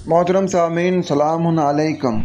मोहतरम सामीन सलाम अलैकुम।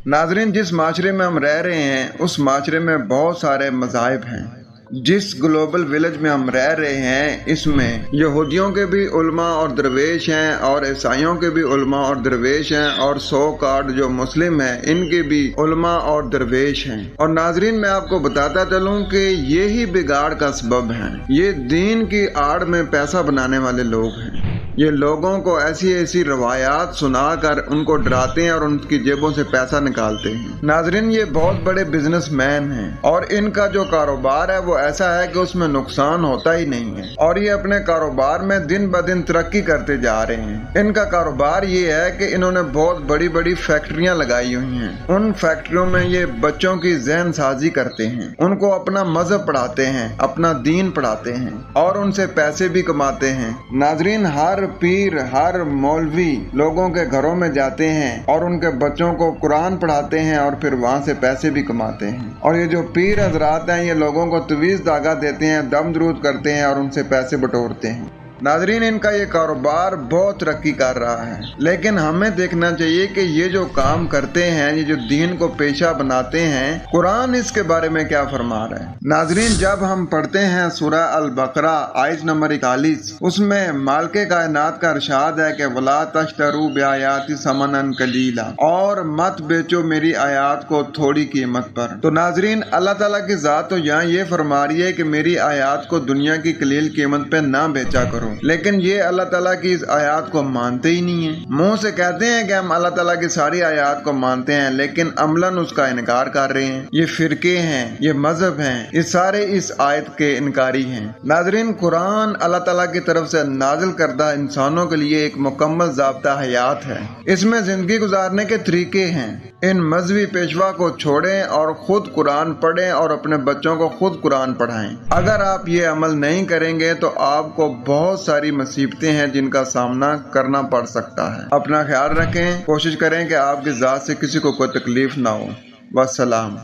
नाजरीन, जिस माशरे में हम रह रहे हैं उस माशरे में बहुत सारे मज़ाहिब हैं। जिस ग्लोबल विलेज में हम रह रहे हैं इसमें यहूदियों के भी उलमा और दरवेश हैं और ईसाइयों के भी उलमा और दरवेश हैं और सो कार्ड जो मुस्लिम हैं इनके भी उलमा और दरवेश हैं। और नाजरीन, मैं आपको बताता चलूं कि यही बिगाड़ का सबब है। ये दीन की आड़ में पैसा बनाने वाले लोग हैं। ये लोगों को ऐसी ऐसी रवायात सुनाकर उनको डराते हैं और उनकी जेबों से पैसा निकालते हैं। नाजरीन, ये बहुत बड़े बिजनेसमैन हैं और इनका जो कारोबार है वो ऐसा है कि उसमें नुकसान होता ही नहीं है और ये अपने कारोबार में दिन ब दिन तरक्की करते जा रहे हैं। इनका कारोबार ये है कि इन्होंने बहुत बड़ी बड़ी फैक्ट्रियां लगाई हुई हैं। उन फैक्ट्रियों में ये बच्चों की जहन साजी करते हैं, उनको अपना मजहब पढ़ाते हैं, अपना दीन पढ़ाते हैं और उनसे पैसे भी कमाते हैं। नाजरीन, हर पीर हर मौलवी लोगों के घरों में जाते हैं और उनके बच्चों को कुरान पढ़ाते हैं और फिर वहाँ से पैसे भी कमाते हैं। और ये जो पीर हजरात हैं ये लोगों को तवीज़ धागा देते हैं, दम दरूद करते हैं और उनसे पैसे बटोरते हैं। नाजरीन, इनका ये कारोबार बहुत तरक्की कर रहा है, लेकिन हमें देखना चाहिए कि ये जो काम करते हैं, ये जो दीन को पेशा बनाते हैं, कुरान इसके बारे में क्या फरमा रहा है। नाजरीन, जब हम पढ़ते हैं सूरह अल बकरा आयत नंबर 41, उसमें मालिक कायनात का इरशाद है कि वला तश्तरू बिआयाति समनन कलीला, और मत बेचो मेरी आयात को थोड़ी कीमत पर। तो नाजरीन, अल्लाह ताला की जात तो यहाँ ये फरमा रही है कि मेरी आयात को दुनिया की कलील कीमत पे ना बेचा करो, लेकिन ये अल्लाह ताला की इस आयत को मानते ही नहीं है। मुंह से कहते हैं कि हम अल्लाह ताला की सारी आयत को मानते हैं, लेकिन अमलन उसका इनकार कर रहे हैं। ये फिरके हैं, ये मजहब हैं, ये सारे इस आयत के इनकारी हैं। नाजरीन, कुरान अल्लाह ताला की तरफ से नाजिल करदा इंसानों के लिए एक मुकम्मल ज़ाब्ता हयात है। इसमें जिंदगी गुजारने के तरीके हैं। इन मजहबी पेशवा को छोड़ें और खुद कुरान पढ़ें और अपने बच्चों को खुद कुरान पढ़ाएं। अगर आप ये अमल नहीं करेंगे तो आपको बहुत सारी मुसीबतें हैं जिनका सामना करना पड़ सकता है। अपना ख्याल रखें, कोशिश करें कि आपकी जात से किसी को कोई तकलीफ ना हो। वस्सलाम।